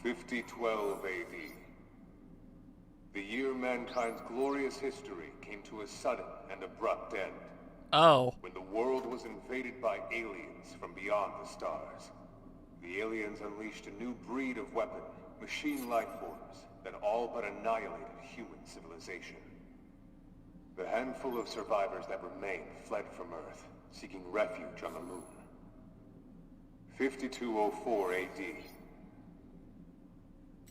5012 AD. The year mankind's glorious history came to a sudden and abrupt end. Oh. When the world was invaded by aliens from beyond the stars. The aliens unleashed a new breed of weapon, machine life forms, that all but annihilated human civilization. The handful of survivors that remained fled from Earth, seeking refuge on the moon. 5204 AD.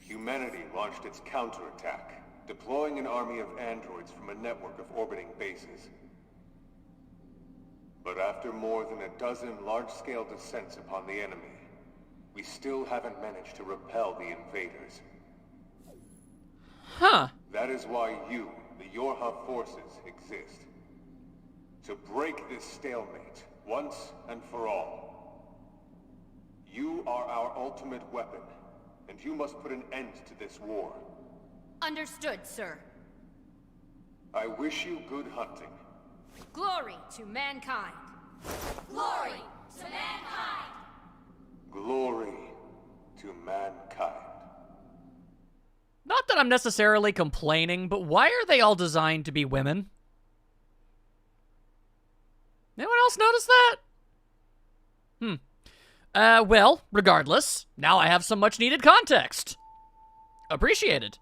Humanity launched its counterattack, deploying an army of androids from a network of orbiting bases. But after more than a dozen large-scale descents upon the enemy, we still haven't managed to repel the invaders. Huh. That is why you, the Yorha forces, exist. To break this stalemate, once and for all. You are our ultimate weapon, and you must put an end to this war. Understood, sir. I wish you good hunting. Glory to mankind. Glory to mankind. Glory to mankind. Not that I'm necessarily complaining, but why are they all designed to be women? Anyone else notice that? Well, regardless, now I have some much needed context. Appreciated.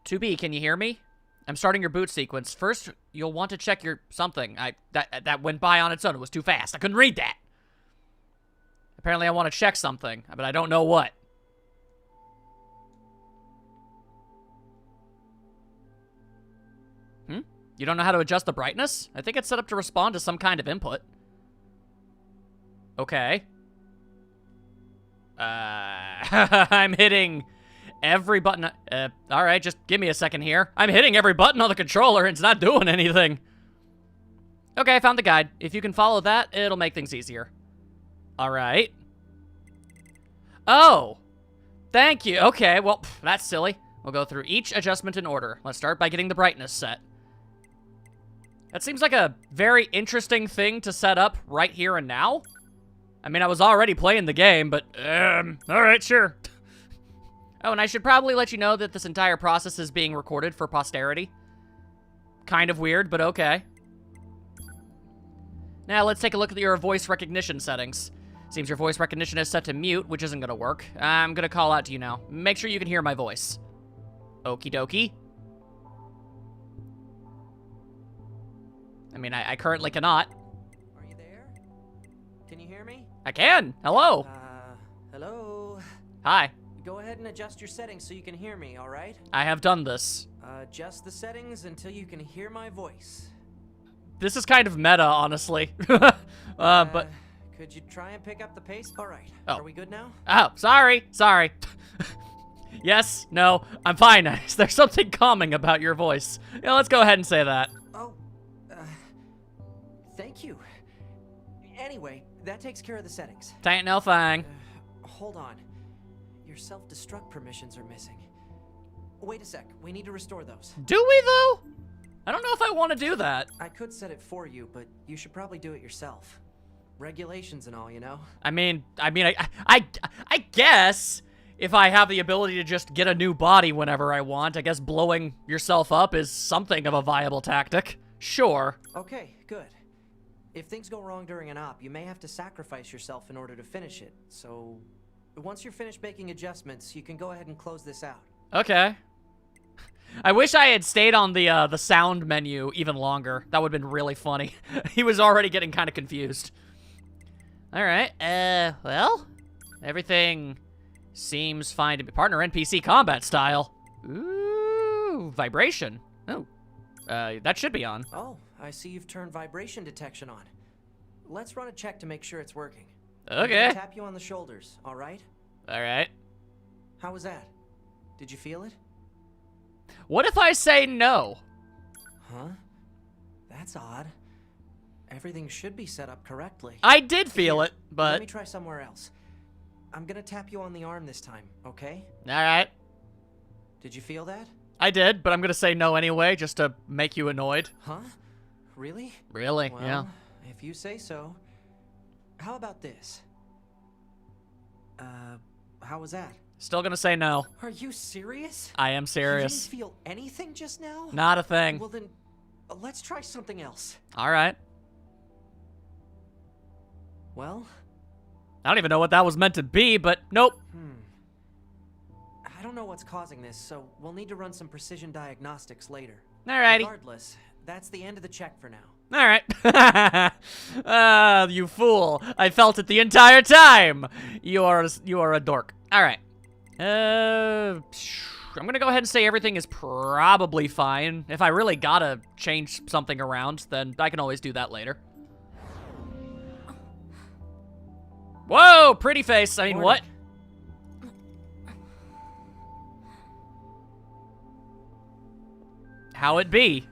2B, can you hear me? I'm starting your boot sequence. First, you'll want to check your something. That went by on its own. It was too fast. I couldn't read that. Apparently I want to check something, but I don't know what. You don't know how to adjust the brightness? I think it's set up to respond to some kind of input. Okay. I'm hitting every button. Alright, just give me a second here. I'm hitting every button on the controller and it's not doing anything. Okay, I found the guide. If you can follow that, it'll make things easier. Alright. Oh! Thank you. Okay, well, that's silly. We'll go through each adjustment in order. Let's start by getting the brightness set. That seems like a very interesting thing to set up right here and now. I mean, I was already playing the game, but, alright, sure. Oh, and I should probably let you know that this entire process is being recorded for posterity. Kind of weird, but okay. Now, let's take a look at your voice recognition settings. Seems your voice recognition is set to mute, which isn't gonna work. I'm gonna call out to you now. Make sure you can hear my voice. Okie dokie. I mean, I currently cannot. Are you there? Can you hear me? I can! Hello! Hello? Hi. Go ahead and adjust your settings so you can hear me, alright? I have done this. Adjust the settings until you can hear my voice. This is kind of meta, honestly. But... Could you try and pick up the pace? Alright. Oh. Are we good now? Oh, sorry. Yes, no, I'm fine. There's something calming about your voice. Yeah, let's go ahead and say that. Oh, thank you. Anyway, that takes care of the settings. Tain't no thing. Hold on. Your self-destruct permissions are missing. Wait a sec. We need to restore those. Do we, though? I don't know if I want to do that. I could set it for you, but you should probably do it yourself. Regulations and all, you know? I guess if I have the ability to just get a new body whenever I want, I guess blowing yourself up is something of a viable tactic. Sure. Okay, good. If things go wrong during an op, you may have to sacrifice yourself in order to finish it. So, once you're finished making adjustments, you can go ahead and close this out. Okay. I wish I had stayed on the sound menu even longer. That would have been really funny. He was already getting kind of confused. Alright, well, everything seems fine to be partner NPC combat style. Ooh, vibration. Oh, that should be on. Oh, I see you've turned vibration detection on. Let's run a check to make sure it's working. Okay. I'm gonna tap you on the shoulders, alright? Alright. How was that? Did you feel it? What if I say no? Huh? That's odd. Everything should be set up correctly. I did feel it, but... Let me try somewhere else. I'm gonna tap you on the arm this time, okay? Alright. Did you feel that? I did, but I'm gonna say no anyway, just to make you annoyed. Huh? Really? Really, well, yeah. If you say so. How about this? How was that? Still gonna say no. Are you serious? I am You serious. didn't feel anything just now? Not a thing. Well then, let's try something else. All right. Well, I don't even know what that was meant to be, but nope. I don't know what's causing this, so we'll need to run some precision diagnostics later. Alrighty. Regardless, that's the end of the check for now. All right. You fool. I felt it the entire time. You are a dork. All right. I'm going to go ahead and say everything is probably fine. If I really got to change something around, then I can always do that later. Whoa, pretty face. I mean, what? How it be?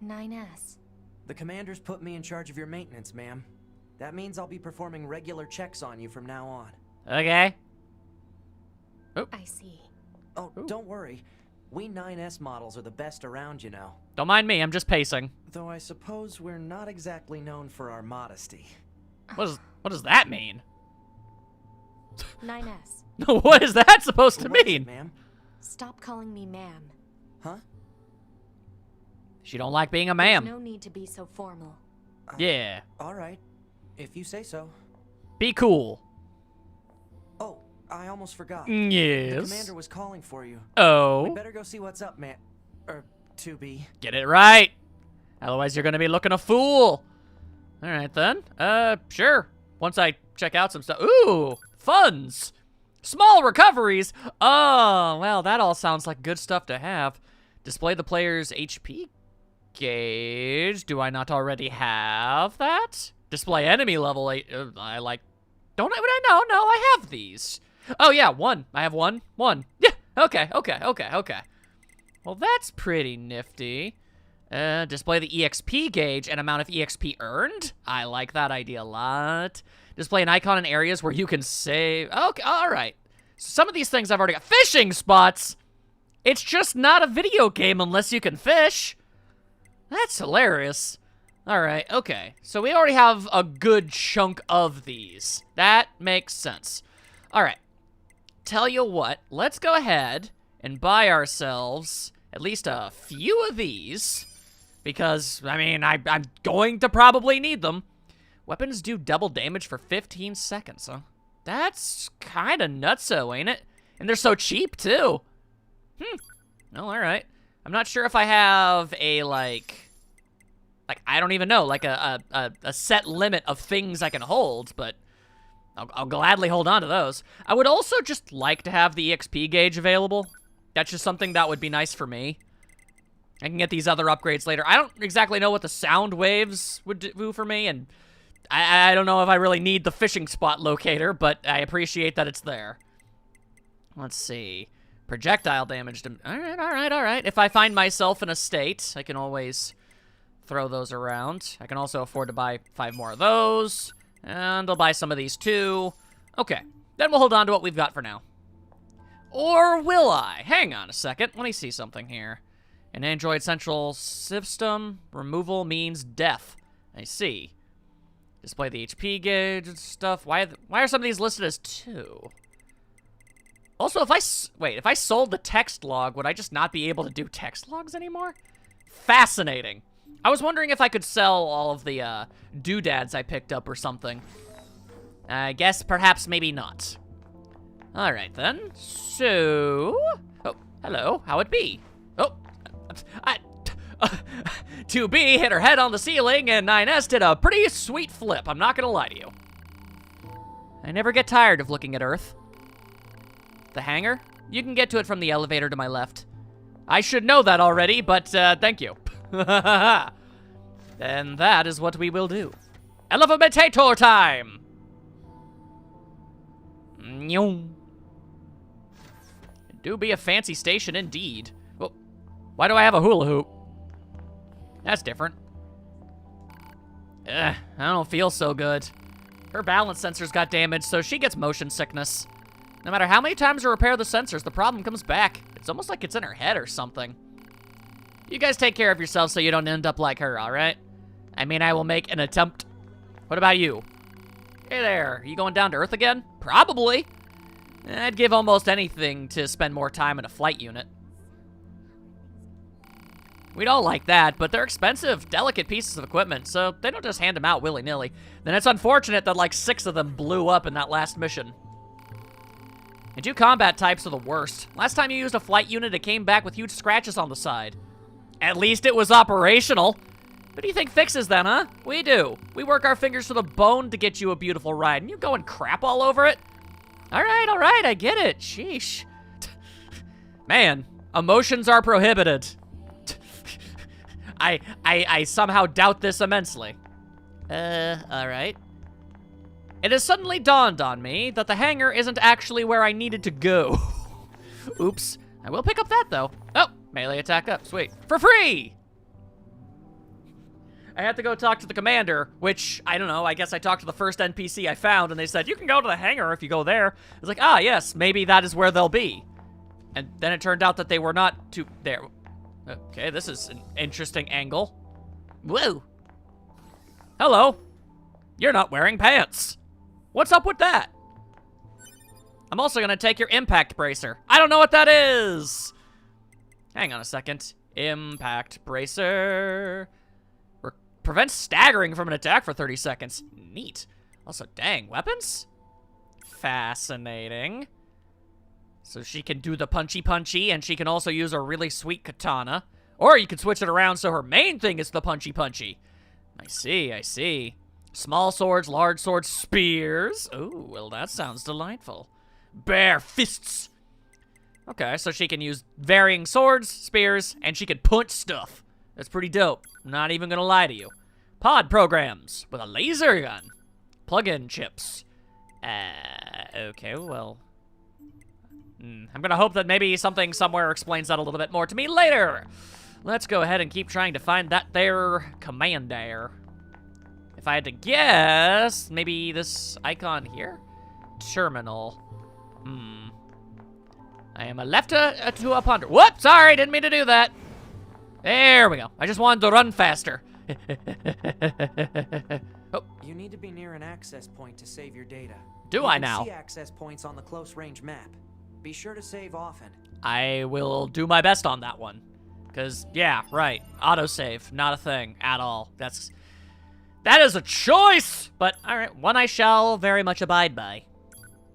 9S. The commander's put me in charge of your maintenance, ma'am. That means I'll be performing regular checks on you from now on. Okay. I see. Oh, don't worry. We 9S models are the best around, you know. Don't mind me, I'm just pacing. Though I suppose we're not exactly known for our modesty. What does that mean? 9S. What is that supposed to What is it, mean? ma'am? Stop calling me ma'am. Huh? She don't like being a There's ma'am. no need to be so formal. Yeah. All right. If you say so. Be cool. Oh, I almost forgot. The Yes. commander was calling for you. We Oh. better go see what's up, man. Or, 2B. Get it right. Otherwise, you're gonna be looking a fool. All right, then. Sure. Once I check out some stuff. Ooh, funds. Small recoveries. Oh, well, that all sounds like good stuff to have. Display the player's HP gauge. Do I not already have that? Display enemy level 8. I like... Don't I? No, I have these. Oh, yeah, one. I have one. Yeah, okay. Well, that's pretty nifty. Display the EXP gauge and amount of EXP earned. I like that idea a lot. Display an icon in areas where you can save. Okay, all right. So some of these things I've already got. Fishing spots. It's just not a video game unless you can fish. That's hilarious. All right, okay. So we already have a good chunk of these. That makes sense. All right. Tell you what, let's go ahead and buy ourselves at least a few of these. Because, I mean, I'm going to probably need them. Weapons do double damage for 15 seconds, huh? That's kind of nutso, ain't it? And they're so cheap, too. Well, all right. I'm not sure if I have a, like, I don't even know, like a set limit of things I can hold, but I'll gladly hold on to those. I would also just like to have the EXP gauge available. That's just something that would be nice for me. I can get these other upgrades later. I don't exactly know what the sound waves would do for me, and I don't know if I really need the fishing spot locator, but I appreciate that it's there. Let's see. Projectile damage. All right. If I find myself in a state, I can always throw those around. I can also afford to buy 5 more of those, and I'll buy some of these too. Okay, then we'll hold on to what we've got for now. Or will I? Hang on a second. Let me see something here. An Android Central System removal means death. I see. Display the HP gauge and stuff. Why are some of these listed as 2? Also, if I sold the text log, would I just not be able to do text logs anymore? Fascinating. I was wondering if I could sell all of the doodads I picked up or something. I guess perhaps maybe not. All right, then. So... Oh, hello. How it be? Oh, 2B hit her head on the ceiling, and 9S did a pretty sweet flip. I'm not gonna lie to you. I never get tired of looking at Earth. The hangar? You can get to it from the elevator to my left. I should know that already, but thank you. Then that is what we will do. Elementator time! It do be a fancy station indeed. Well, why do I have a hula hoop? That's different. I don't feel so good. Her balance sensors got damaged, so she gets motion sickness. No matter how many times I repair the sensors, the problem comes back. It's almost like it's in her head or something. You guys take care of yourselves so you don't end up like her, all right? I mean, I will make an attempt. What about you? Hey there, you going down to Earth again? Probably. I'd give almost anything to spend more time in a flight unit. We don't like that, but they're expensive, delicate pieces of equipment, so they don't just hand them out willy-nilly. Then it's unfortunate that like 6 of them blew up in that last mission. And 2 combat types are the worst. Last time you used a flight unit, it came back with huge scratches on the side. At least it was operational. What do you think fixes then, huh? We do. We work our fingers to the bone to get you a beautiful ride, and you go and crap all over it? All right, I get it. Sheesh. Man, emotions are prohibited. I somehow doubt this immensely. All right. It has suddenly dawned on me that the hangar isn't actually where I needed to go. Oops. I will pick up that, though. Oh, melee attack up. Sweet. For free! I had to go talk to the commander, which, I don't know, I guess I talked to the first NPC I found, and they said, you can go to the hangar if you go there. I was like, ah, yes, maybe that is where they'll be. And then it turned out that they were not there. Okay, this is an interesting angle. Whoa. Hello. You're not wearing pants. What's up with that? I'm also gonna take your impact bracer. I don't know what that is. Hang on a second. Impact bracer. Prevents staggering from an attack for 30 seconds. Neat. Also, dang, weapons? Fascinating. So she can do the punchy, and she can also use a really sweet katana. Or you can switch it around so her main thing is the punchy. I see. Small swords, large swords, spears. Ooh, well, that sounds delightful. Bare fists. Okay, so she can use varying swords, spears, and she can punch stuff. That's pretty dope. I'm not even gonna lie to you. Pod programs with a laser gun. Plug-in chips. Okay, well. I'm gonna hope that maybe something somewhere explains that a little bit more to me later. Let's go ahead and keep trying to find that there commander. If I had to guess, maybe this icon here? Terminal. I am a left to a ponder. Whoops, sorry, didn't mean to do that. There we go. I just wanted to run faster. Oh. You need to be near an access point to save your data. Do I now? You can see access points on the close range map. Be sure to save often. I will do my best on that one. Because, yeah, right. Autosave, not a thing at all. That is a choice! But, alright, one I shall very much abide by.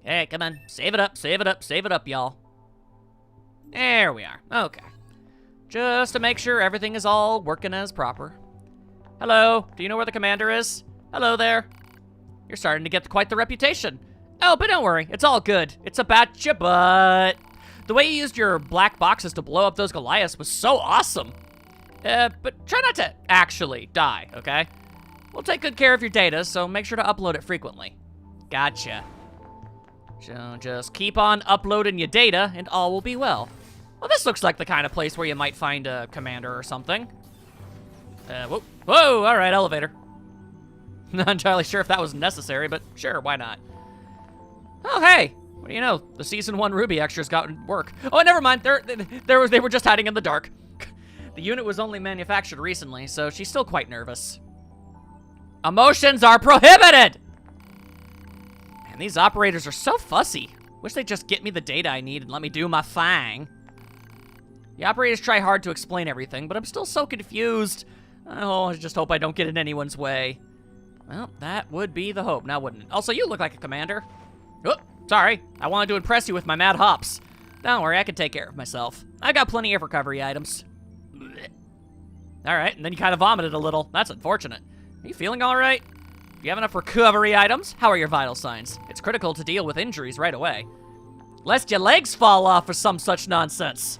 Hey, come on. Save it up, y'all. There we are. Okay. Just to make sure everything is all working as proper. Hello, do you know where the commander is? Hello there. You're starting to get quite the reputation. Oh, but don't worry, it's all good. It's about your butt. The way you used your black boxes to blow up those Goliaths was so awesome. But try not to actually die, okay? We'll take good care of your data, so make sure to upload it frequently. Gotcha. So just keep on uploading your data, and all will be well. Well, this looks like the kind of place where you might find a commander or something. Whoa, all right, elevator. Not entirely sure if that was necessary, but sure, why not? Oh, hey, what do you know? The Season 1 Ruby extras got work. Oh, never mind, they were just hiding in the dark. The unit was only manufactured recently, so she's still quite nervous. Emotions are prohibited! Man, these operators are so fussy. Wish they'd just get me the data I need and let me do my thing. The operators try hard to explain everything, but I'm still so confused. Oh, I just hope I don't get in anyone's way. Well, that would be the hope, now wouldn't it? Also, you look like a commander. Oh, sorry. I wanted to impress you with my mad hops. Don't worry, I can take care of myself. I got plenty of recovery items. All right, and then you kind of vomited a little. That's unfortunate. Are you feeling all right? Do you have enough recovery items? How are your vital signs? It's critical to deal with injuries right away. Lest your legs fall off or some such nonsense.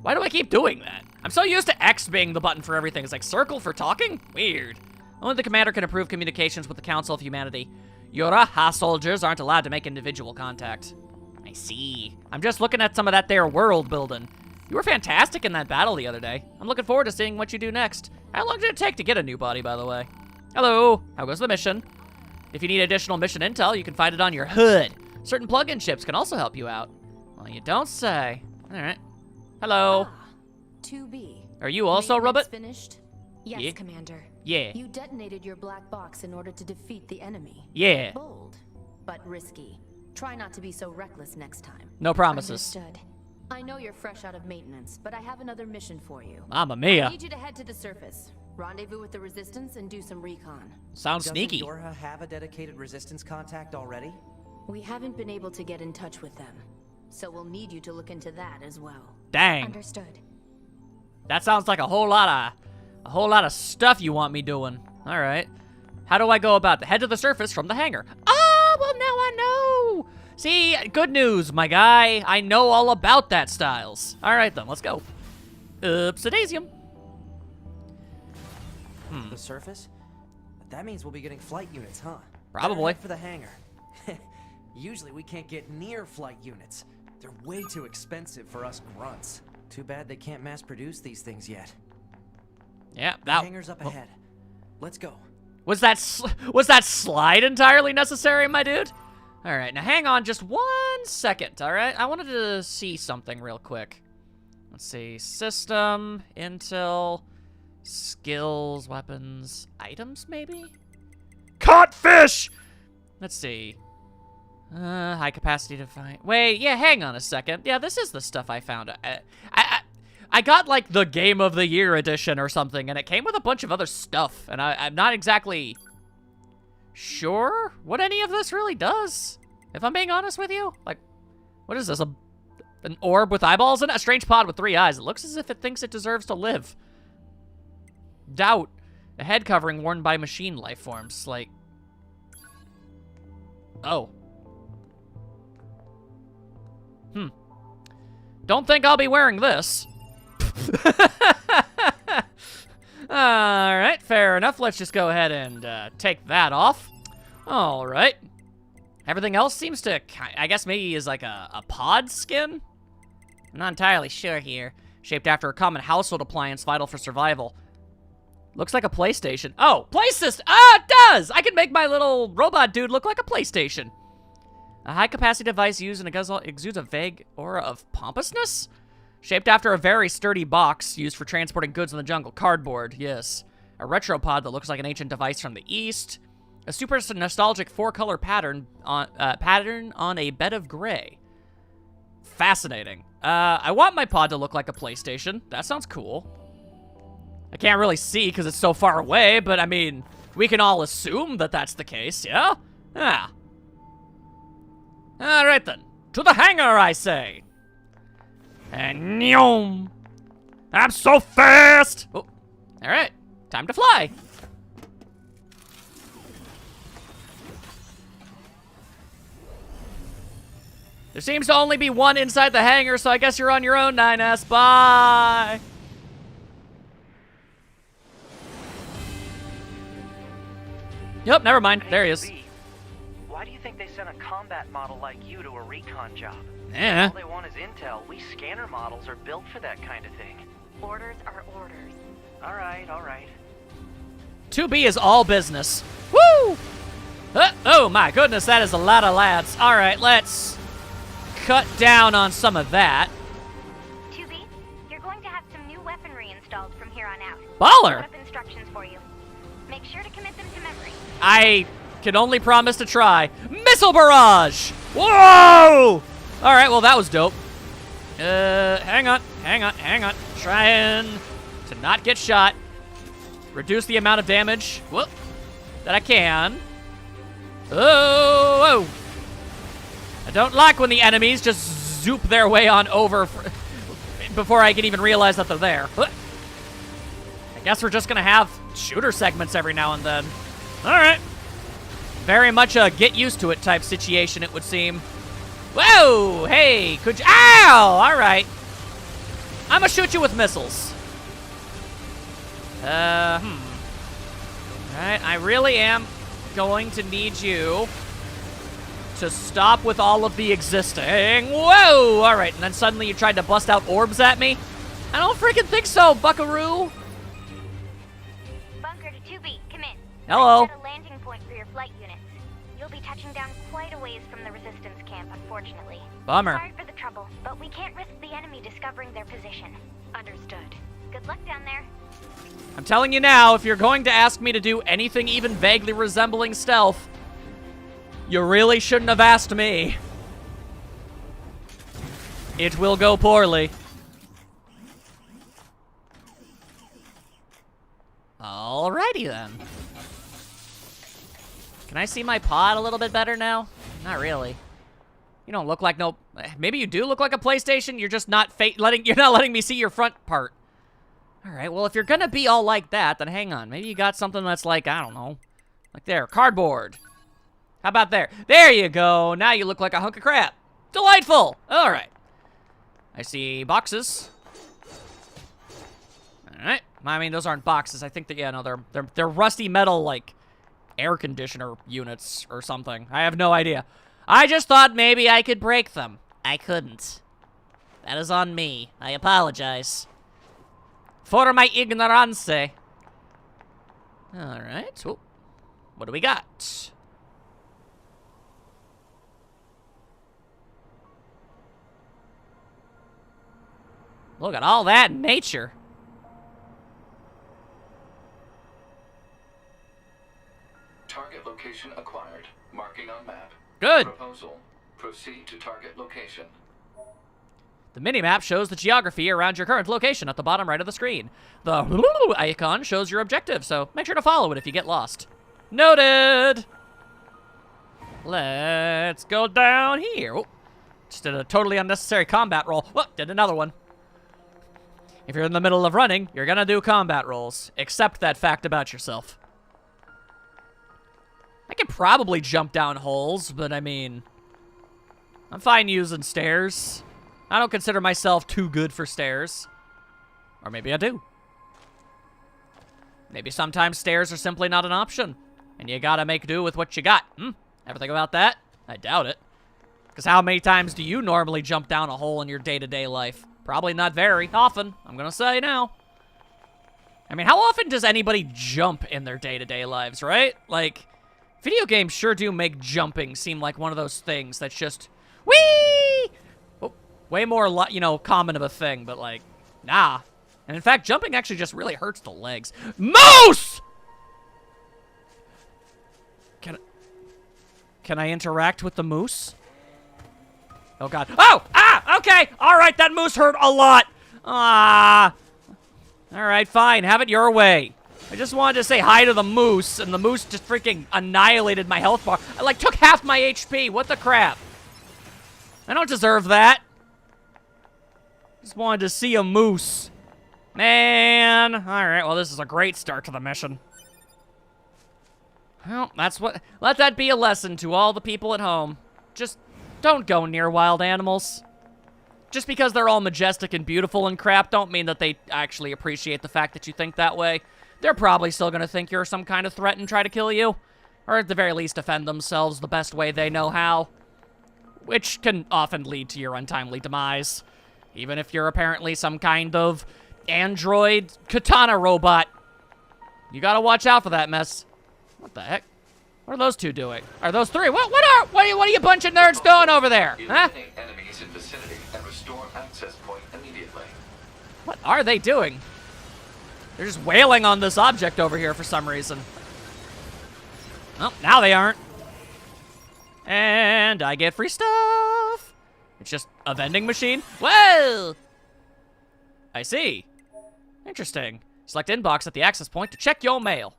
Why do I keep doing that? I'm so used to X being the button for everything. It's like circle for talking? Weird. Only the commander can improve communications with the Council of Humanity. Yuraha soldiers aren't allowed to make individual contact. I see. I'm just looking at some of that there world building. You were fantastic in that battle the other day. I'm looking forward to seeing what you do next. How long did it take to get a new body, by the way? Hello, how goes the mission? If you need additional mission intel, you can find it on your hood. Certain plug-in chips can also help you out. Well, you don't say. All right. Hello. 2B. Are you also a robot? Finished? Yes, Yeah. Commander. Yeah. You detonated your black box in order to defeat the enemy. Yeah. Bold, but risky. Try not to be so reckless next time. No promises. Understood. I know you're fresh out of maintenance, but I have another mission for you. Mamma I mia. need you to head to the surface. Rendezvous with the Resistance and do some recon. Sounds Doesn't sneaky. Yorha have a dedicated resistance contact already? We haven't been able to get in touch with them, so we'll need you to look into that as well. Dang. Understood. That sounds like a whole lot of stuff you want me doing. All right. How do I go about that? Head to the surface from the hangar. Oh, well, now I know. See, good news, my guy. I know all about that, Styles. All right, then, let's go. Oopsie-daisium. The surface? That means we'll be getting flight units, huh? Probably. Better head for the hangar. Usually we can't get near flight units. They're way too expensive for us grunts. Too bad they can't mass produce these things yet. Yeah, The that hangar's up ahead. Let's go. was that slide entirely necessary, my dude? All right, now hang on just 1 second, all right? I wanted to see something real quick. Let's see, system, intel, skills, weapons, items, maybe? Caught fish! Let's see. High capacity to find. Wait, yeah, hang on a second. Yeah, this is the stuff I found. I got, like, the Game of the Year edition or something, and it came with a bunch of other stuff, and I'm not exactly sure what any of this really does, if I'm being honest with you. Like, what is this, an orb with eyeballs in it? A strange pod with 3 eyes. It looks as if it thinks it deserves to live. Doubt. A head covering worn by machine life forms, like... Oh. Don't think I'll be wearing this. Alright, fair enough. Let's just go ahead and take that off. Alright. Everything else seems to, I guess maybe is like a pod skin? I'm not entirely sure here. Shaped after a common household appliance vital for survival. Looks like a PlayStation. Oh, play system! Ah, it does! I can make my little robot dude look like a PlayStation. A high-capacity device used and exudes a vague aura of pompousness? Shaped after a very sturdy box used for transporting goods in the jungle. Cardboard, yes. A retropod that looks like an ancient device from the East. A super nostalgic 4-color pattern on a bed of gray. Fascinating. I want my pod to look like a PlayStation. That sounds cool. I can't really see because it's so far away, but I mean, we can all assume that that's the case, yeah? Yeah. Alright then. To the hangar, I say. And nyom. I'm so fast! Oh. Alright. Time to fly. There seems to only be one inside the hangar, so I guess you're on your own, 9S. Bye! Yep, never mind. There he is. B, why do you think they sent a combat model like you to a recon job? Yeah. All they want is intel. We scanner models are built for that kind of thing. Orders are orders. All right. 2B is all business. Woo! Oh my goodness, that is a lot of lads. All right, let's cut down on some of that. 2B, you're going to have some new weaponry installed from here on out. Baller! Put up instructions for you. Make sure to commit them to memory. I can only promise to try. Missile barrage! Whoa! All right, well, that was dope. Hang on. Trying to not get shot. Reduce the amount of damage that I can. Oh! I don't like when the enemies just zoop their way on over before I can even realize that they're there. I guess we're just gonna have shooter segments every now and then. All right. Very much a get used to it type situation, it would seem. Whoa! Hey, could you? Ow! All right. I'm gonna shoot you with missiles. All right, I really am going to need you to stop with all of the existing. Whoa! All right, and then suddenly you tried to bust out orbs at me? I don't freaking think so, buckaroo. Bunker to 2B, come in. Hello. I've set a landing point for your flight units. You'll be touching down quite a ways from the resistance camp, unfortunately. Bummer. Sorry for the trouble, but we can't risk the enemy discovering their position. Understood. Good luck down there. I'm telling you now, if you're going to ask me to do anything even vaguely resembling stealth, you really shouldn't have asked me. It will go poorly. Alrighty then. Can I see my pod a little bit better now? Not really. You don't look like no... Maybe you do look like a PlayStation, you're just not you're not letting me see your front part. Alright, well if you're gonna be all like that, then hang on. Maybe you got something that's like, I don't know. Like there, cardboard. How about there? There you go. Now you look like a hunk of crap. Delightful. Alright. I see boxes. Alright. I mean, those aren't boxes. I think that, yeah, no, they're rusty metal, like, air conditioner units or something. I have no idea. I just thought maybe I could break them. I couldn't. That is on me. I apologize. For my ignorance. Alright. Oh. What do we got? Look at all that nature. Target location acquired. Marking on map. Good. Proposal. Proceed to target location. The minimap shows the geography around your current location at the bottom right of the screen. The icon shows your objective, so make sure to follow it if you get lost. Noted! Let's go down here. Oh, just did a totally unnecessary combat roll. Oh, did another one. If you're in the middle of running, you're gonna do combat rolls. Accept that fact about yourself. I could probably jump down holes, but I mean, I'm fine using stairs. I don't consider myself too good for stairs. Or maybe I do. Maybe sometimes stairs are simply not an option, and you gotta make do with what you got. Ever think about that? I doubt it. Because how many times do you normally jump down a hole in your day-to-day life? Probably not very often, I'm gonna say now. I mean, how often does anybody jump in their day-to-day lives, right? Like, video games sure do make jumping seem like one of those things that's just, whee! Oh, way more, you know, common of a thing, but like, nah. And in fact, jumping actually just really hurts the legs. Moose! Can I interact with the moose? Oh, God. Oh! Ah! Okay! Alright, that moose hurt a lot! Ah! Alright, fine. Have it your way. I just wanted to say hi to the moose, and the moose just freaking annihilated my health bar. I, like, took half my HP. What the crap? I don't deserve that. Just wanted to see a moose. Man. Alright, well, this is a great start to the mission. Well, that's what... Let that be a lesson to all the people at home. Just don't go near wild animals. Just because they're all majestic and beautiful and crap, don't mean that they actually appreciate the fact that you think that way. They're probably still gonna think you're some kind of threat and try to kill you. Or at the very least, defend themselves the best way they know how. Which can often lead to your untimely demise. Even if you're apparently some kind of android katana robot. You gotta watch out for that mess. What the heck? What are those two doing? Are those three? What are you bunch of nerds doing over there? Huh? Eliminate enemies in vicinity and restore access point immediately. What are they doing? They're just wailing on this object over here for some reason. Well, now they aren't. And I get free stuff. It's just a vending machine. Whoa! I see. Interesting. Select inbox at the access point to check your mail.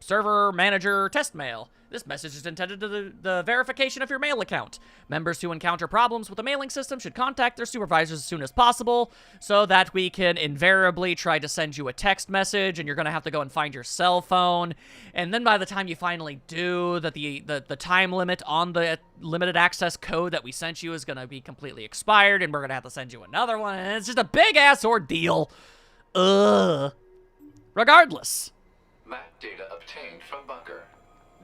Server, manager, test mail. This message is intended to the verification of your mail account. Members who encounter problems with the mailing system should contact their supervisors as soon as possible so that we can invariably try to send you a text message, and you're going to have to go and find your cell phone. And then by the time you finally do, the time limit on the limited access code that we sent you is going to be completely expired, and we're going to have to send you another one, and it's just a big-ass ordeal. Ugh. Regardless. Map data obtained from bunker.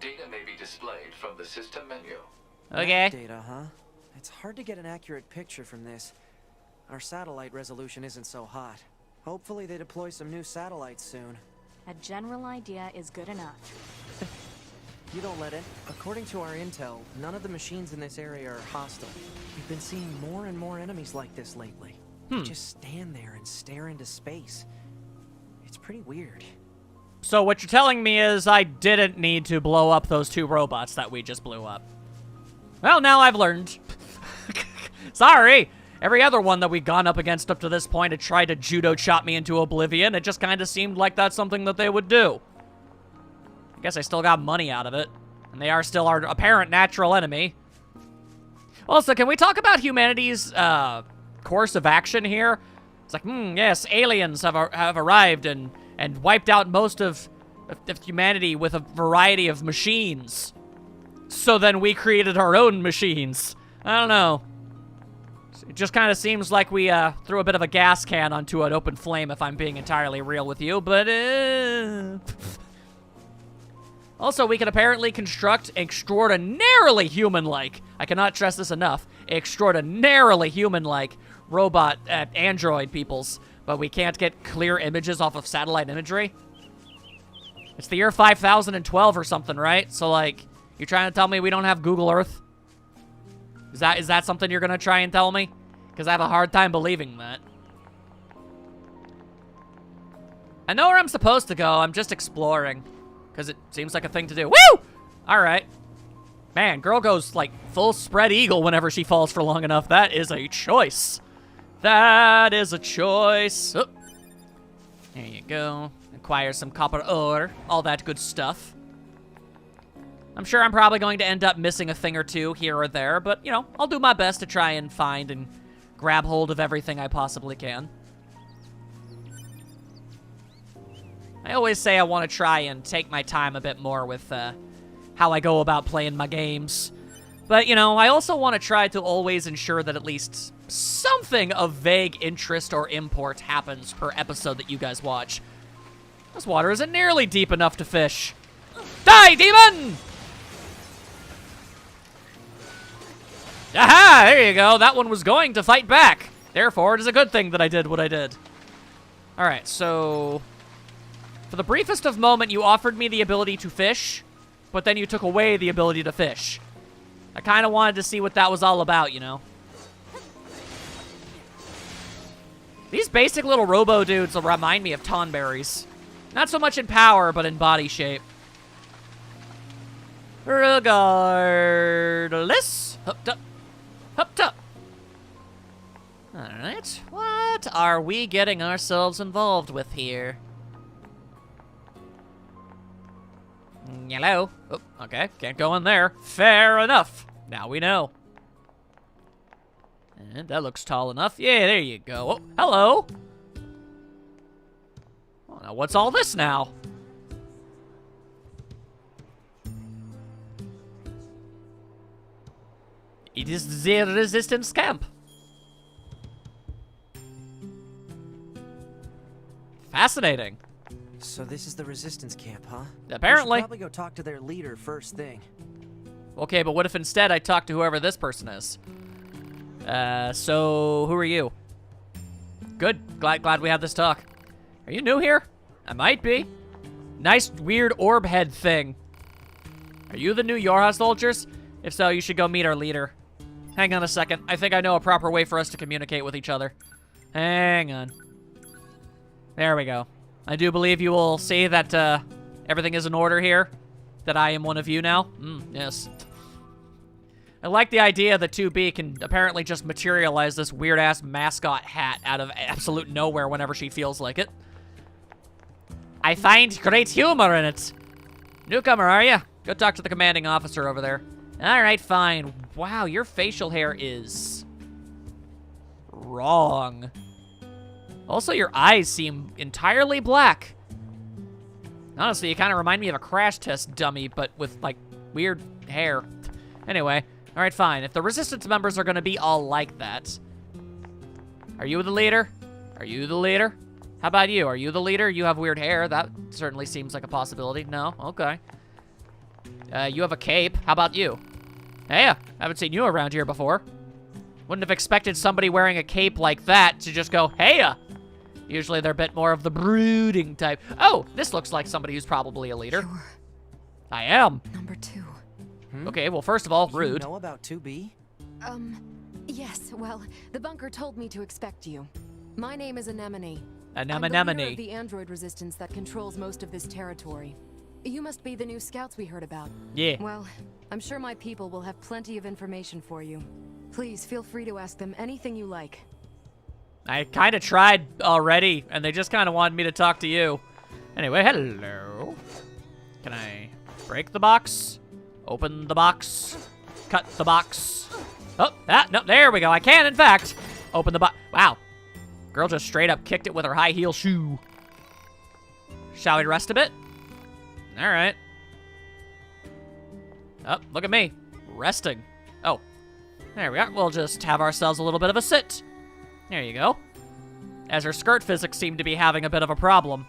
Data may be displayed from the system menu. Okay. Map data, huh? It's hard to get an accurate picture from this. Our satellite resolution isn't so hot. Hopefully they deploy some new satellites soon. A general idea is good enough. You don't let it. According to our intel, none of the machines in this area are hostile. We've been seeing more and more enemies like this lately. They just stand there and stare into space. It's pretty weird. So what you're telling me is I didn't need to blow up those 2 robots that we just blew up. Well, now I've learned. Sorry. Every other one that we've gone up against up to this point had tried to judo chop me into oblivion. It just kind of seemed like that's something that they would do. I guess I still got money out of it. And they are still our apparent natural enemy. Also, can we talk about humanity's course of action here? It's like, yes, aliens have arrived and wiped out most of humanity with a variety of machines. So then we created our own machines. I don't know. It just kind of seems like we threw a bit of a gas can onto an open flame, if I'm being entirely real with you, but Also, we can apparently construct extraordinarily human-like, I cannot stress this enough, extraordinarily human-like robot android peoples, but we can't get clear images off of satellite imagery. It's the year 5012 or something, right? So, like, you're trying to tell me we don't have Google Earth? Is that something you're gonna try and tell me? Because I have a hard time believing that. I know where I'm supposed to go, I'm just exploring. Because it seems like a thing to do. Woo! Alright. Man, girl goes, like, full spread eagle whenever she falls for long enough. That is a choice. That is a choice. Oh. There you go. Acquire some copper ore. All that good stuff. I'm sure I'm probably going to end up missing a thing or two here or there, but, you know, I'll do my best to try and find and grab hold of everything I possibly can. I always say I want to try and take my time a bit more with how I go about playing my games. But, you know, I also want to try to always ensure that at least something of vague interest or import happens per episode that you guys watch. This water isn't nearly deep enough to fish. Die, demon! Aha! There you go. That one was going to fight back. Therefore, it is a good thing that I did what I did. Alright, so... For the briefest of moment, you offered me the ability to fish, but then you took away the ability to fish. I kind of wanted to see what that was all about, you know? These basic little robo-dudes will remind me of Tonberries. Not so much in power, but in body shape. Regardless. Hooked up. Hooked up. Alright. What are we getting ourselves involved with here? Hello. Oh, okay. Can't go in there. Fair enough. Now we know. And that looks tall enough. Yeah, there you go. Oh, hello. Oh, now what's all this now? It is the resistance camp. Fascinating. So this is the resistance camp, huh? Apparently. We should probably go talk to their leader first thing. Okay, but what if instead I talk to whoever this person is? So who are you? Good. Glad we had this talk. Are you new here? I might be. Nice weird orb head thing. Are you the new Yorha soldiers? If so, you should go meet our leader. Hang on a second. I think I know a proper way for us to communicate with each other. Hang on. There we go. I do believe you will see that everything is in order here. That I am one of you now. Yes. I like the idea that 2B can apparently just materialize this weird-ass mascot hat out of absolute nowhere whenever she feels like it. I find great humor in it. Newcomer, are you? Go talk to the commanding officer over there. All right, fine. Wow, your facial hair is wrong. Also, your eyes seem entirely black. Honestly, you kind of remind me of a crash test dummy, but with, like, weird hair. Anyway, all right, fine. If the Resistance members are going to be all like that. Are you the leader? Are you the leader? How about you? Are you the leader? You have weird hair. That certainly seems like a possibility. No? Okay. You have a cape. How about you? Hey, haven't seen you around here before. Wouldn't have expected somebody wearing a cape like that to just go, hey. Usually they're a bit more of the brooding type. Oh, this looks like somebody who's probably a leader. You're I am. number 2. Okay, well, first of all, rude. You know about 2B? Yes, well, the bunker told me to expect you. My name is Anemone. I'm Anemone. the leader of the android resistance that controls most of this territory. You must be the new scouts we heard about. Yeah. Well, I'm sure my people will have plenty of information for you. Please feel free to ask them anything you like. I kind of tried already, and they just kind of wanted me to talk to you. Anyway, hello. Can I break the box? Open the box? Cut the box? Oh, no, there we go. I can, in fact, open the box. Wow. Girl just straight up kicked it with her high heel shoe. Shall we rest a bit? All right. Oh, look at me. Resting. Oh, there we are. We'll just have ourselves a little bit of a sit. There you go. As her skirt physics seem to be having a bit of a problem.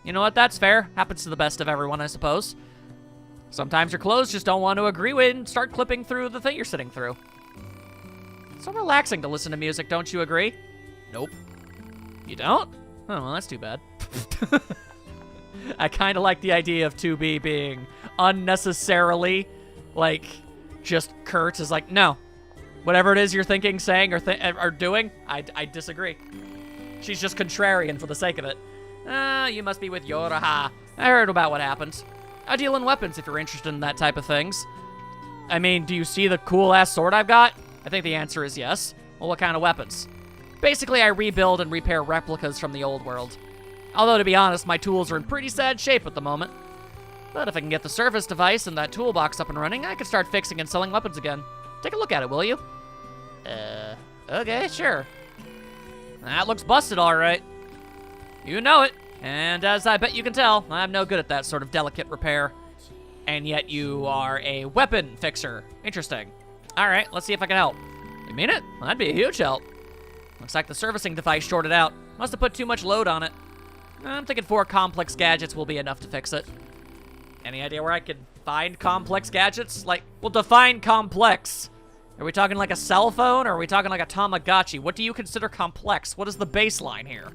You know what? That's fair. Happens to the best of everyone, I suppose. Sometimes your clothes just don't want to agree with and start clipping through the thing you're sitting through. It's so relaxing to listen to music, don't you agree? Nope. You don't? Oh, well, that's too bad. I kind of like the idea of 2B being unnecessarily, like, just curt is like, no. Whatever it is you're thinking, saying, or doing, I disagree. She's just contrarian for the sake of it. You must be with Yoraha. I heard about what happened. I deal in weapons if you're interested in that type of things. I mean, do you see the cool-ass sword I've got? I think the answer is yes. Well, what kind of weapons? Basically, I rebuild and repair replicas from the old world. Although, to be honest, my tools are in pretty sad shape at the moment. But if I can get the service device and that toolbox up and running, I can start fixing and selling weapons again. Take a look at it, will you? Okay, sure. That looks busted, all right. You know it. And as I bet you can tell, I'm no good at that sort of delicate repair. And yet you are a weapon fixer. Interesting. All right, let's see if I can help. You mean it? Well, that'd be a huge help. Looks like the servicing device shorted out. Must have put too much load on it. I'm thinking 4 complex gadgets will be enough to fix it. Any idea where I could find complex gadgets? Like, well, define complex. Are we talking like a cell phone, or are we talking like a Tamagotchi? What do you consider complex? What is the baseline here?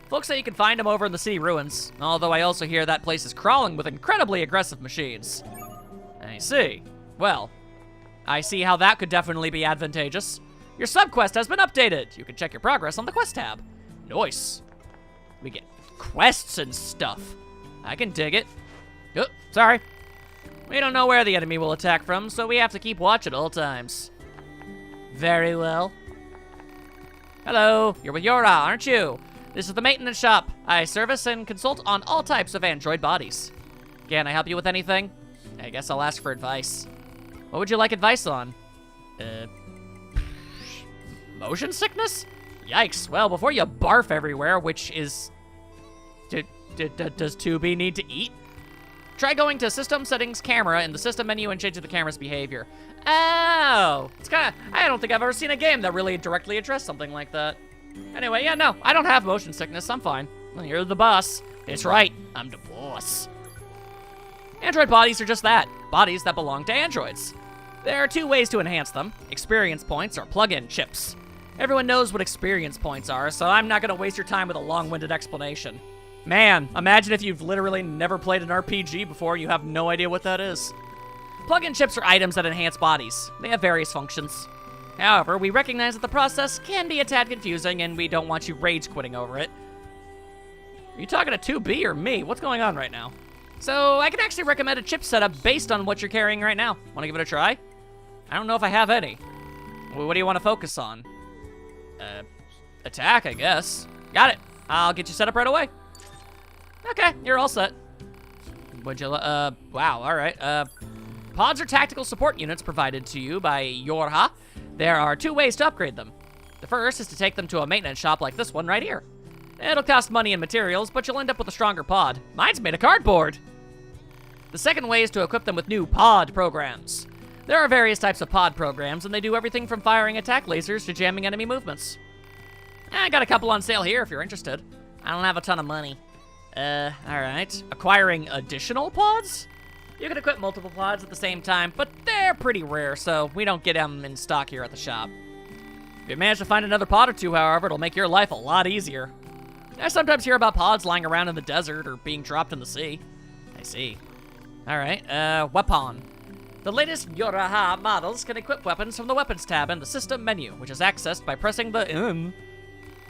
Folks say you can find them over in the city ruins, although I also hear that place is crawling with incredibly aggressive machines. I see. Well, I see how that could definitely be advantageous. Your subquest has been updated. You can check your progress on the quest tab. Nice. We get quests and stuff. I can dig it. Oh, sorry. We don't know where the enemy will attack from, so we have to keep watch at all times. Very well. Hello, you're with Yora, aren't you? This is the maintenance shop. I service and consult on all types of android bodies. Can I help you with anything? I guess I'll ask for advice. What would you like advice on? Motion sickness? Yikes. Well, before you barf everywhere, which is... Does 2B need to eat? Try going to System Settings Camera in the System menu and changing the camera's behavior. Oh! It's kinda... I don't think I've ever seen a game that really directly addressed something like that. Anyway, yeah, no. I don't have motion sickness. I'm fine. Well, you're the boss. It's right. I'm the boss. Android bodies are just that. Bodies that belong to androids. There are 2 ways to enhance them. Experience points or plug-in chips. Everyone knows what experience points are, so I'm not going to waste your time with a long-winded explanation. Man, imagine if you've literally never played an RPG before and you have no idea what that is. Plug-in chips are items that enhance bodies. They have various functions. However, we recognize that the process can be a tad confusing and we don't want you rage quitting over it. Are you talking to 2B or me? What's going on right now? So, I can actually recommend a chip setup based on what you're carrying right now. Want to give it a try? I don't know if I have any. What do you want to focus on? Attack, I guess. Got it. I'll get you set up right away. Okay, you're all set. Would you, wow, all right. Pods are tactical support units provided to you by Yorha. There are 2 ways to upgrade them. The first is to take them to a maintenance shop like this one right here. It'll cost money and materials, but you'll end up with a stronger pod. Mine's made of cardboard. The second way is to equip them with new pod programs. There are various types of pod programs, and they do everything from firing attack lasers to jamming enemy movements. I got a couple on sale here if you're interested. I don't have a ton of money. Alright. Acquiring additional pods? You can equip multiple pods at the same time, but they're pretty rare, so we don't get them in stock here at the shop. If you manage to find another pod or 2, however, it'll make your life a lot easier. I sometimes hear about pods lying around in the desert or being dropped in the sea. I see. Alright, weapon. The latest Yoraha models can equip weapons from the Weapons tab in the System menu, which is accessed by pressing the M.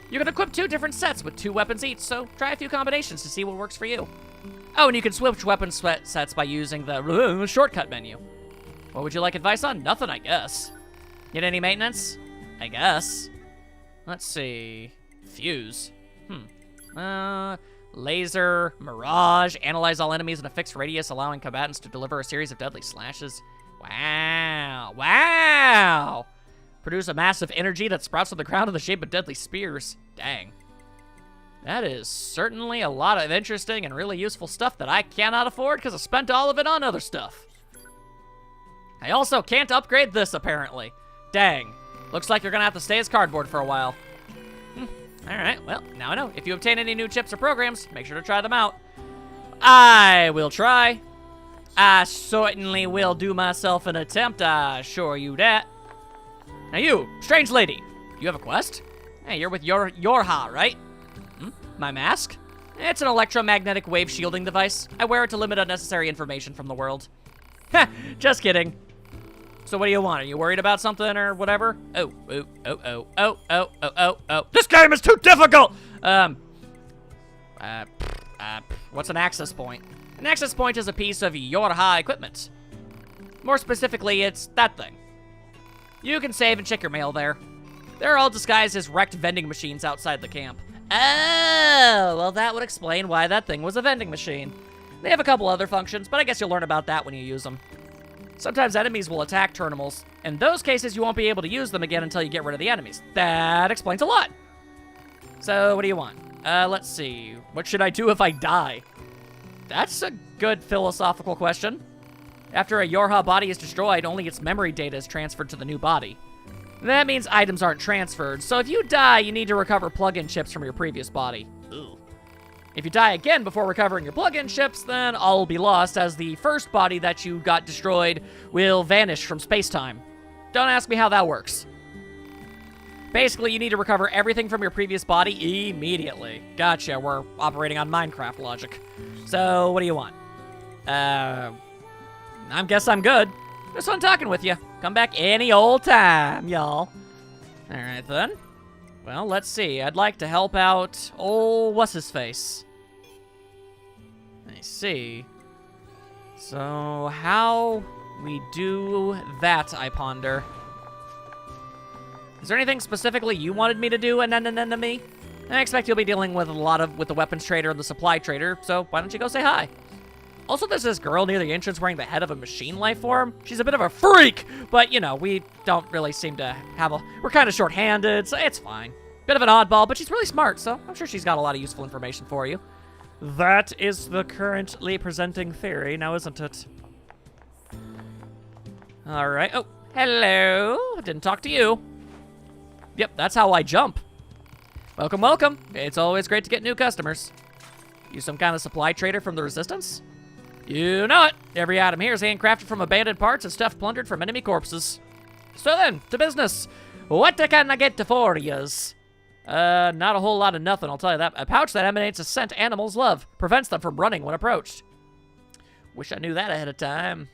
You can equip 2 different sets with 2 weapons each, so try a few combinations to see what works for you. Oh, and you can switch weapon sets by using the shortcut menu. What would you like advice on? Nothing, I guess. Need any maintenance? I guess. Let's see. Fuse. Laser, Mirage, analyze all enemies in a fixed radius, allowing combatants to deliver a series of deadly slashes. Wow. Wow! Produce a massive energy that sprouts from the ground in the shape of deadly spears. Dang. That is certainly a lot of interesting and really useful stuff that I cannot afford because I spent all of it on other stuff. I also can't upgrade this, apparently. Dang. Looks like you're gonna have to stay as cardboard for a while. Alright, well, now I know. If you obtain any new chips or programs, make sure to try them out. I will try. I certainly will do myself an attempt, I assure you that. Now you, strange lady, you have a quest? Hey, you're with Yorha, right? My mask? It's an electromagnetic wave shielding device. I wear it to limit unnecessary information from the world. Heh, just kidding. So what do you want? Are you worried about something or whatever? Oh. This game is too difficult! What's an access point? An access point is a piece of Yorha equipment. More specifically, it's that thing. You can save and check your mail there. They're all disguised as wrecked vending machines outside the camp. Oh, well that would explain why that thing was a vending machine. They have a couple other functions, but I guess you'll learn about that when you use them. Sometimes enemies will attack terminals. In those cases, you won't be able to use them again until you get rid of the enemies. That explains a lot. So, what do you want? Let's see. What should I do if I die? That's a good philosophical question. After a Yorha body is destroyed, only its memory data is transferred to the new body. That means items aren't transferred, so if you die, you need to recover plug-in chips from your previous body. Ugh. If you die again before recovering your plug-in chips, then all will be lost, as the first body that you got destroyed will vanish from space-time. Don't ask me how that works. Basically, you need to recover everything from your previous body immediately. Gotcha, we're operating on Minecraft logic. So, what do you want? I guess I'm good. Just fun talking with you. Come back any old time, y'all. Alright then. Well, let's see. I'd like to help out old what's-his-face. I see. So, how we do that, I ponder. Is there anything specifically you wanted me to do, me? I expect you'll be dealing with with the weapons trader and the supply trader, so why don't you go say hi? Also, there's this girl near the entrance wearing the head of a machine life form. She's a bit of a freak, but, you know, we don't really seem to have we're kind of short-handed, so it's fine. Bit of an oddball, but she's really smart, so I'm sure she's got a lot of useful information for you. That is the currently presenting theory, now isn't it? Alright, oh, hello. Didn't talk to you. Yep, that's how I jump. Welcome, welcome. It's always great to get new customers. You some kind of supply trader from the Resistance? You know it. Every item here is handcrafted from abandoned parts and stuff plundered from enemy corpses. So then, to business. What can I get for yous? Not a whole lot of nothing, I'll tell you that. A pouch that emanates a scent animals love. Prevents them from running when approached. Wish I knew that ahead of time.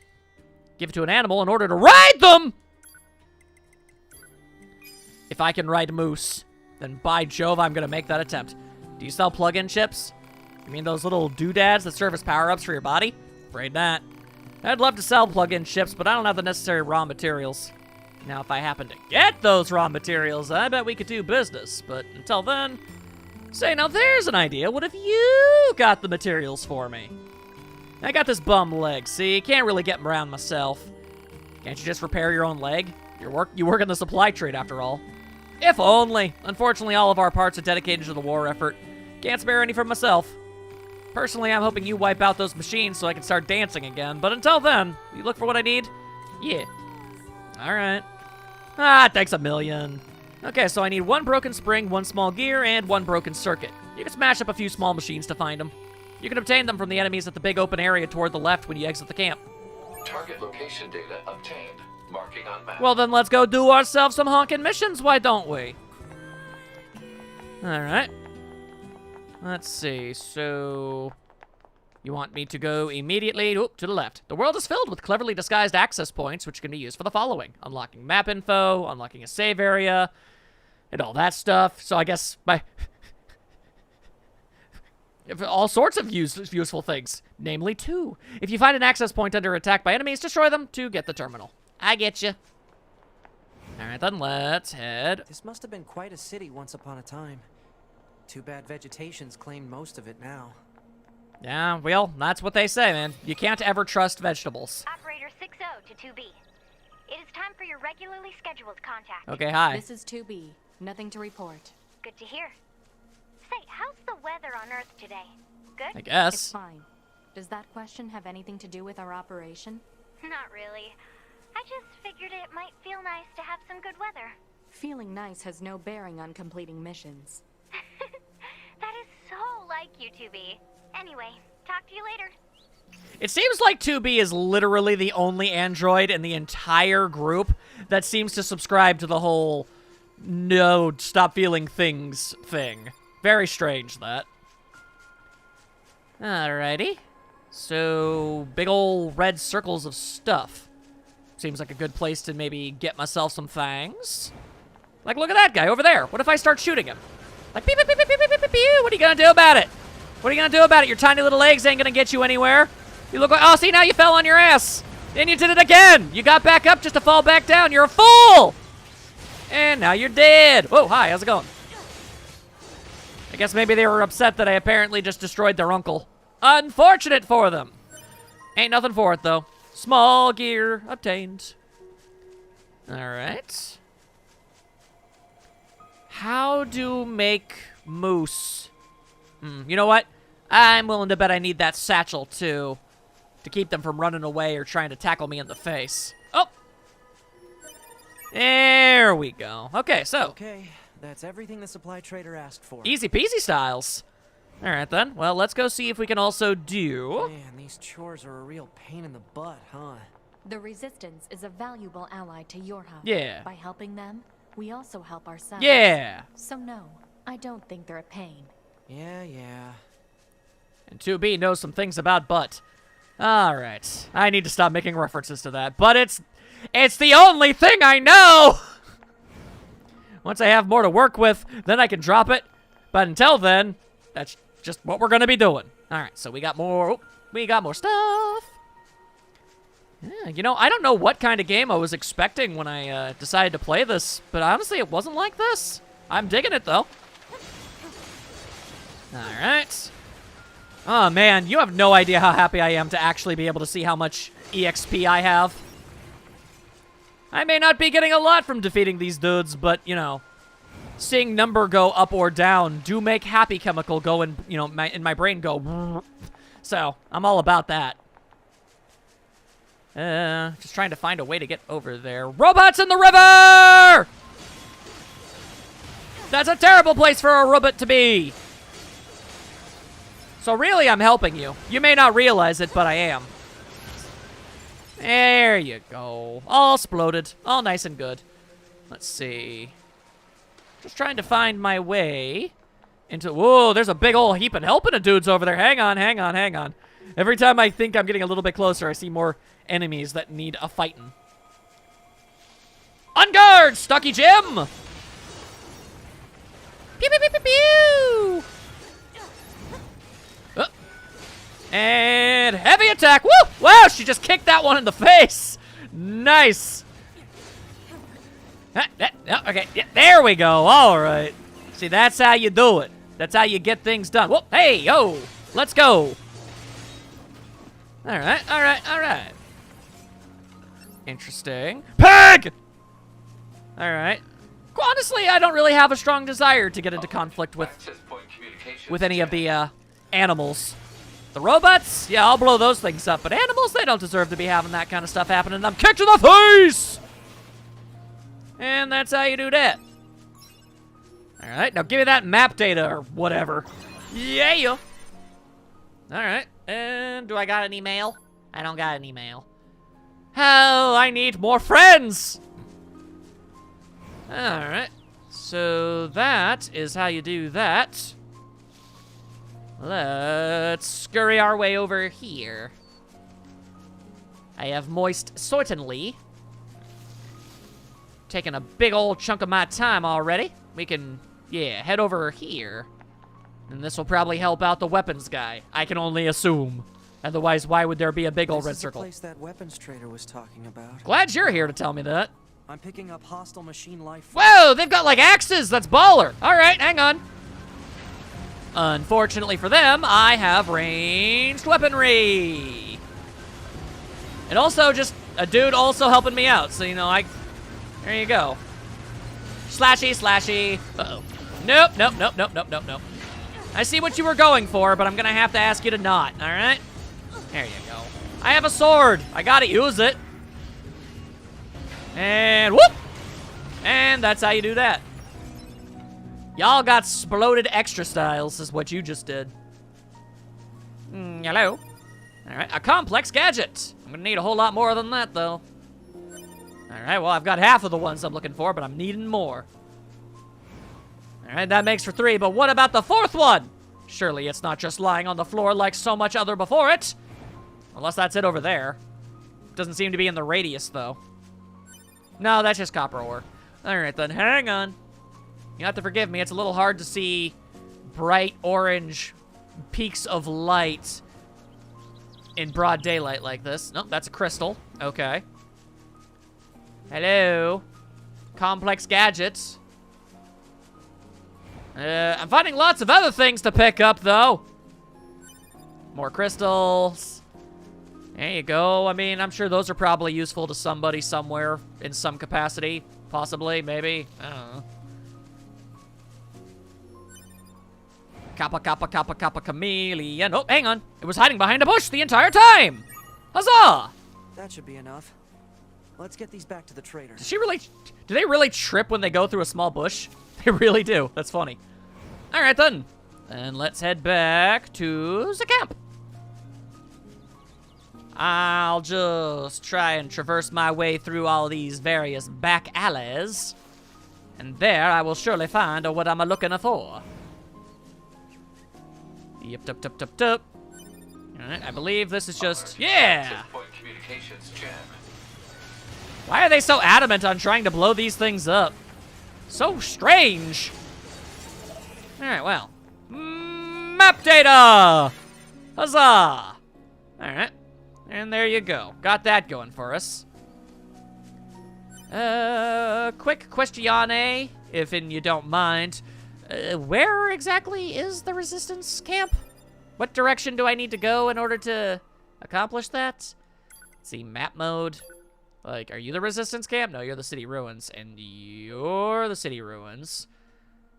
Give it to an animal in order to ride them! If I can ride moose, then by Jove, I'm gonna make that attempt. Do you sell plug-in chips? You mean those little doodads that serve as power-ups for your body? Afraid not. I'd love to sell plug-in chips, but I don't have the necessary raw materials. Now, if I happen to get those raw materials, I bet we could do business. But until then, say, now there's an idea. What if you got the materials for me? I got this bum leg, see? Can't really get around myself. Can't you just repair your own leg? You work in the supply trade, after all. If only. Unfortunately, all of our parts are dedicated to the war effort. Can't spare any for myself. Personally, I'm hoping you wipe out those machines so I can start dancing again. But until then, you look for what I need? Yeah. Alright. Thanks a million. Okay, so I need 1 broken spring, 1 small gear, and 1 broken circuit. You can smash up a few small machines to find them. You can obtain them from the enemies at the big open area toward the left when you exit the camp. Target location data obtained. Marking on map. Well, then let's go do ourselves some honkin' missions, why don't we? Alright. Let's see, so... You want me to go immediately to the left. The world is filled with cleverly disguised access points, which can be used for the following. Unlocking map info, unlocking a save area, and all that stuff. So I guess my... all sorts of useful things. Namely, 2. If you find an access point under attack by enemies, destroy them to get the terminal. I get you. Alright then, let's head. This must have been quite a city once upon a time. Too bad vegetation's claimed most of it now. Yeah, well, that's what they say, man. You can't ever trust vegetables. Operator 60 to 2B. It is time for your regularly scheduled contact. Okay, hi. This is 2B. Nothing to report. Good to hear. Say, how's the weather on Earth today? Good? I guess. It's fine. Does that question have anything to do with our operation? Not really. I just figured it might feel nice to have some good weather. Feeling nice has no bearing on completing missions. That is so like you, 2B. Anyway, talk to you later. It seems like 2B is literally the only android in the entire group that seems to subscribe to the whole no, stop feeling things thing. Very strange, that. Alrighty. So, big ol' red circles of stuff. Seems like a good place to maybe get myself some things. Like, look at that guy over there. What if I start shooting him? Like, pew, pew, pew, pew, pew, pew, pew, pew. What are you gonna do about it? What are you gonna do about it? Your tiny little legs ain't gonna get you anywhere. You look like, oh, see, now you fell on your ass. And you did it again. You got back up just to fall back down. You're a fool. And now you're dead. Whoa, hi, how's it going? I guess maybe they were upset that I apparently just destroyed their uncle. Unfortunate for them. Ain't nothing for it, though. Small gear obtained. Alright. How to make moose? You know what? I'm willing to bet I need that satchel, too. To keep them from running away or trying to tackle me in the face. Oh! There we go. Okay, so. Okay, that's everything the supply trader asked for. Easy peasy styles. Alright then. Well, let's go see if we can also do... Man, these chores are a real pain in the butt, huh? The Resistance is a valuable ally to your hub. Yeah. By helping them, we also help ourselves. Yeah. So no, I don't think they're a pain. Yeah. And 2B knows some things about butt. Alright. I need to stop making references to that. But it's the only thing I know! Once I have more to work with, then I can drop it. But until then, that's just what we're gonna be doing. Alright, so we got more... Oh, we got more stuff. Yeah, you know, I don't know what kind of game I was expecting when I decided to play this, but honestly, it wasn't like this. I'm digging it, though. Alright. Oh, man, you have no idea how happy I am to actually be able to see how much EXP I have. I may not be getting a lot from defeating these dudes, but, you know, seeing number go up or down do make happy chemical go in, you know, in my brain go. So, I'm all about that. Just trying to find a way to get over there. Robots in the river! That's a terrible place for a robot to be. So really, I'm helping you. You may not realize it, but I am. There you go. All exploded. All nice and good. Let's see. Just trying to find my way into... Whoa, there's a big old heap of helping of dudes over there. Hang on. Every time I think I'm getting a little bit closer, I see more enemies that need a fighting. On guard, Stocky Jim! Pew, pew, pew, pew, pew! And heavy attack! Woo! Wow, she just kicked that one in the face! Nice! Okay, yeah, there we go. All right. See, that's how you do it. That's how you get things done. Whoa, hey, yo! Let's go! All right. Interesting. Pig! All right. Honestly, I don't really have a strong desire to get into conflict with any of the animals. The robots, yeah, I'll blow those things up. But animals, they don't deserve to be having that kind of stuff happening. I'm kicked in the face! And that's how you do that. All right, now give me that map data or whatever. Yeah. All right, and do I got an email? I don't got an email. Hell, I need more friends! All right, so that is how you do that. Let's scurry our way over here. I have moist certainly. Taking a big old chunk of my time already. We can, yeah, head over here. And this will probably help out the weapons guy. I can only assume. Otherwise, why would there be a big old red circle? This is the place that weapons trader was talking about. Glad you're here to tell me that. I'm picking up hostile machine life. Whoa, they've got like axes. That's baller. All right, hang on. Unfortunately for them, I have ranged weaponry. And also just a dude also helping me out. So, you know, there you go. Slashy, slashy. Uh-oh. Nope, nope, nope, nope, nope, nope, nope. I see what you were going for, but I'm gonna have to ask you to not, all right? There you go. I have a sword. I gotta use it. And whoop! And that's how you do that. Y'all got exploded extra styles, is what you just did. Hello? Alright, a complex gadget. I'm gonna need a whole lot more than that, though. Alright, well, I've got half of the ones I'm looking for, but I'm needing more. Alright, that makes for 3, but what about the 4th one? Surely it's not just lying on the floor like so much other before it. Unless that's it over there. Doesn't seem to be in the radius, though. No, that's just copper ore. Alright then, hang on. You have to forgive me, it's a little hard to see bright orange peaks of light in broad daylight like this. Nope, that's a crystal. Okay. Hello. Complex gadgets. I'm finding lots of other things to pick up, though. More crystals. There you go. I mean, I'm sure those are probably useful to somebody somewhere in some capacity. Possibly, maybe. I don't know. Kappa, kappa, kappa, kappa, chameleon. Oh, hang on. It was hiding behind a bush the entire time. Huzzah! That should be enough. Let's get these back to the trader. Do they really trip when they go through a small bush? They really do. That's funny. All right, then. And let's head back to the camp. I'll just try and traverse my way through all these various back alleys. And there I will surely find what I'm looking for. Yep, tup, tup, tup, tup. All right, I believe this is just... Yeah! Point communications jammed. Why are they so adamant on trying to blow these things up? So strange. All right, well. Map data! Huzzah! All right. And there you go. Got that going for us. Quick questione, if you don't mind. Where exactly is the resistance camp? What direction do I need to go in order to accomplish that? Let's see, map mode. Like, are you the resistance camp? No, you're the city ruins, and you're the city ruins.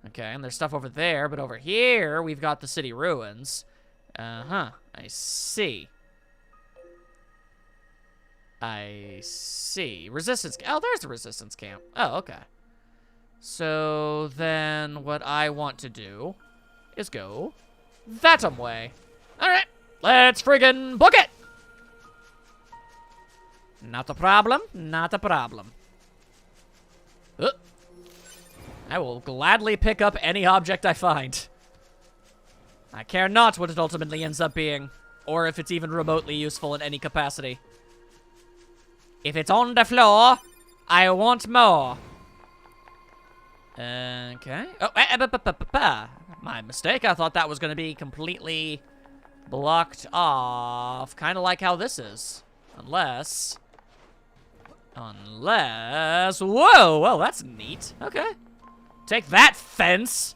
Okay, and there's stuff over there, but over here, we've got the city ruins. I see. I see. Resistance, oh, there's the resistance camp. Oh, okay. So then what I want to do is go that way. All right, let's friggin' book it. Not a problem, not a problem. I will gladly pick up any object I find. I care not what it ultimately ends up being, or if it's even remotely useful in any capacity. If it's on the floor, I want more. Okay. Oh, my mistake. I thought that was going to be completely blocked off. Kind of like how this is. Unless... Whoa! Well, that's neat. Okay. Take that, fence!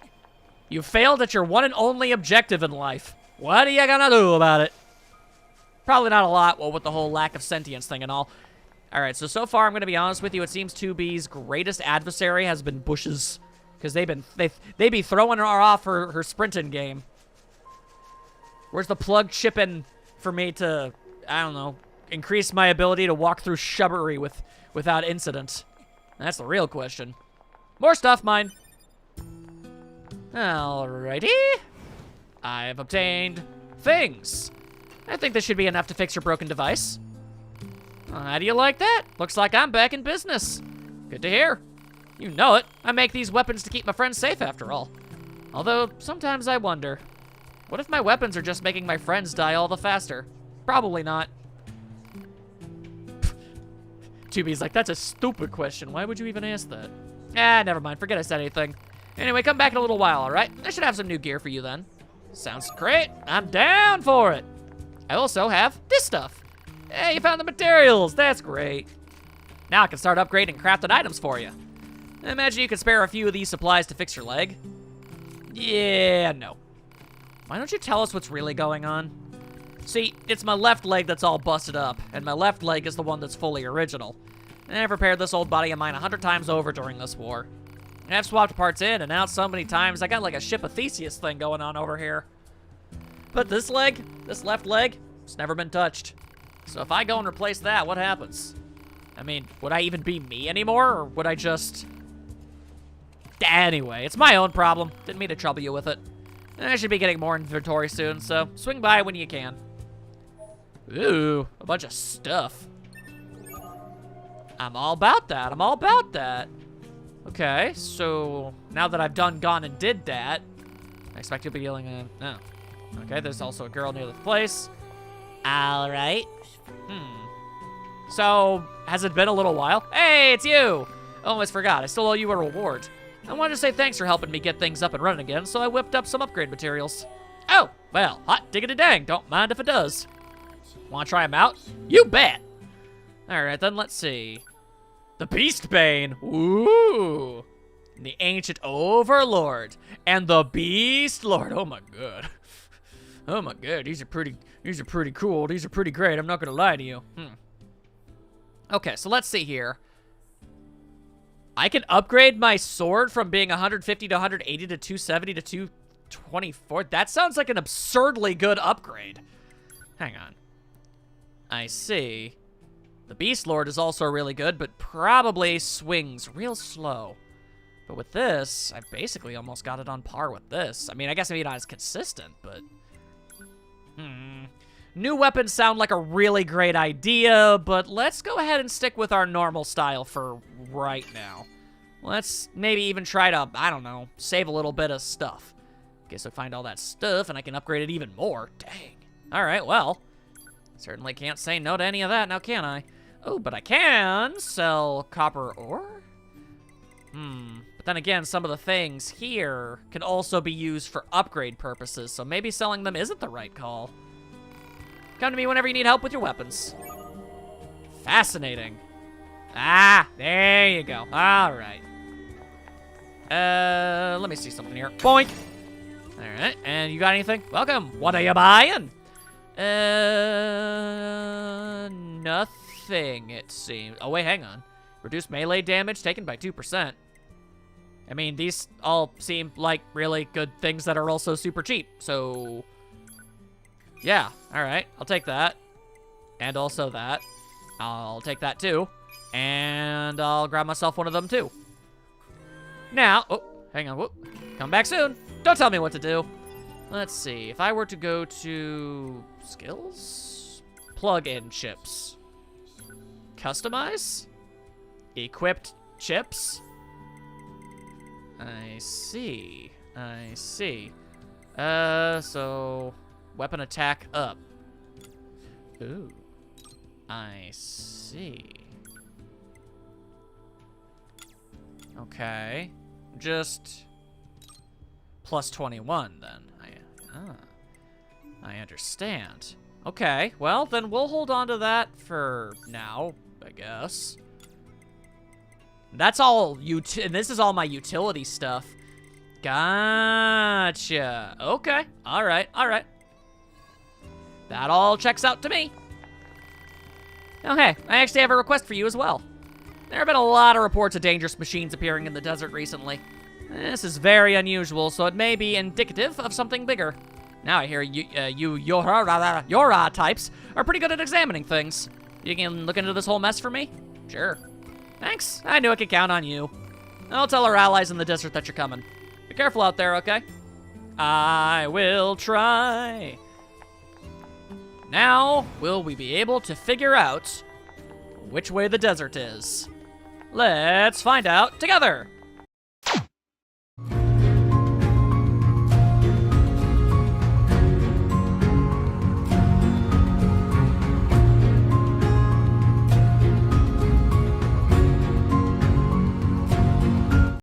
You failed at your one and only objective in life. What are you gonna do about it? Probably not a lot, well, with the whole lack of sentience thing and all. Alright, so far, I'm gonna be honest with you, it seems 2B's greatest adversary has been bushes. Because they be throwing her off her sprinting game. Where's the plug chipping for me to, I don't know, increase my ability to walk through shrubbery without incident? That's the real question. More stuff, mine. Alrighty. I've obtained things. I think this should be enough to fix your broken device. How do you like that? Looks like I'm back in business. Good to hear. You know it. I make these weapons to keep my friends safe, after all. Although, sometimes I wonder. What if my weapons are just making my friends die all the faster? Probably not. 2B's like, that's a stupid question. Why would you even ask that? Ah, never mind. Forget I said anything. Anyway, come back in a little while, all right? I should have some new gear for you then. Sounds great. I'm down for it. I also have this stuff. Hey, you found the materials. That's great. Now I can start upgrading crafted items for you. I imagine you could spare a few of these supplies to fix your leg. Yeah, no. Why don't you tell us what's really going on? See, it's my left leg that's all busted up, and my left leg is the one that's fully original. I've repaired this old body of mine 100 times over during this war. I've swapped parts in and out so many times, I got like a Ship of Theseus thing going on over here. But this leg, this left leg, it's never been touched. So if I go and replace that, what happens? I mean, would I even be me anymore, or would I just... Anyway, it's my own problem. Didn't mean to trouble you with it. I should be getting more inventory soon, so swing by when you can. Ooh, a bunch of stuff. I'm all about that. I'm all about that. Okay, so now that I've gone and did that, I expect you'll be yelling at... No. Okay, there's also a girl near the place. All right. So, has it been a little while? Hey, it's you! Almost forgot, I still owe you a reward. I wanted to say thanks for helping me get things up and running again, so I whipped up some upgrade materials. Oh, well, hot diggity dang, don't mind if it does. Want to try them out? You bet! Alright, then let's see. The Beastbane, ooh! The Ancient Overlord, and the Beast Lord, oh my god. Oh my god, these are pretty cool, these are pretty great, I'm not gonna lie to you. Okay, so let's see here. I can upgrade my sword from being 150 to 180 to 270 to 224. That sounds like an absurdly good upgrade. Hang on. I see. The Beast Lord is also really good, but probably swings real slow. But with this, I basically almost got it on par with this. I mean, I guess maybe not as consistent, but... New weapons sound like a really great idea, but let's go ahead and stick with our normal style for right now. Let's maybe even try to, I don't know, save a little bit of stuff. Guess I find all that stuff and I can upgrade it even more. Dang. All right, well, certainly can't say no to any of that now, can I? Oh, but I can sell copper ore? But then again, some of the things here can also be used for upgrade purposes, so maybe selling them isn't the right call. Come to me whenever you need help with your weapons. Fascinating. Ah, there you go. All right. Let me see something here. Boink. All right, and you got anything? Welcome. What are you buying? Nothing, it seems. Oh, wait, hang on. Reduce melee damage taken by 2%. I mean, these all seem like really good things that are also super cheap, so... Yeah, all right, I'll take that. And also that. I'll take that too. And I'll grab myself one of them too. Now, oh, hang on, whoop. Come back soon. Don't tell me what to do. Let's see, if I were to go to skills, plug-in chips, customize, equipped chips. I see, I see. So... Weapon attack up. Ooh. I see. Okay. Just plus 21 then. I understand. Okay, well then we'll hold on to that for now, I guess. That's all and this is all my utility stuff. Gotcha. Okay. All right. All right. That all checks out to me. Okay, I actually have a request for you as well. There have been a lot of reports of dangerous machines appearing in the desert recently. This is very unusual, so it may be indicative of something bigger. Now I hear Yora types are pretty good at examining things. You can look into this whole mess for me? Sure. Thanks, I knew I could count on you. I'll tell our allies in the desert that you're coming. Be careful out there, okay? I will try. Now, will we be able to figure out which way the desert is? Let's find out together!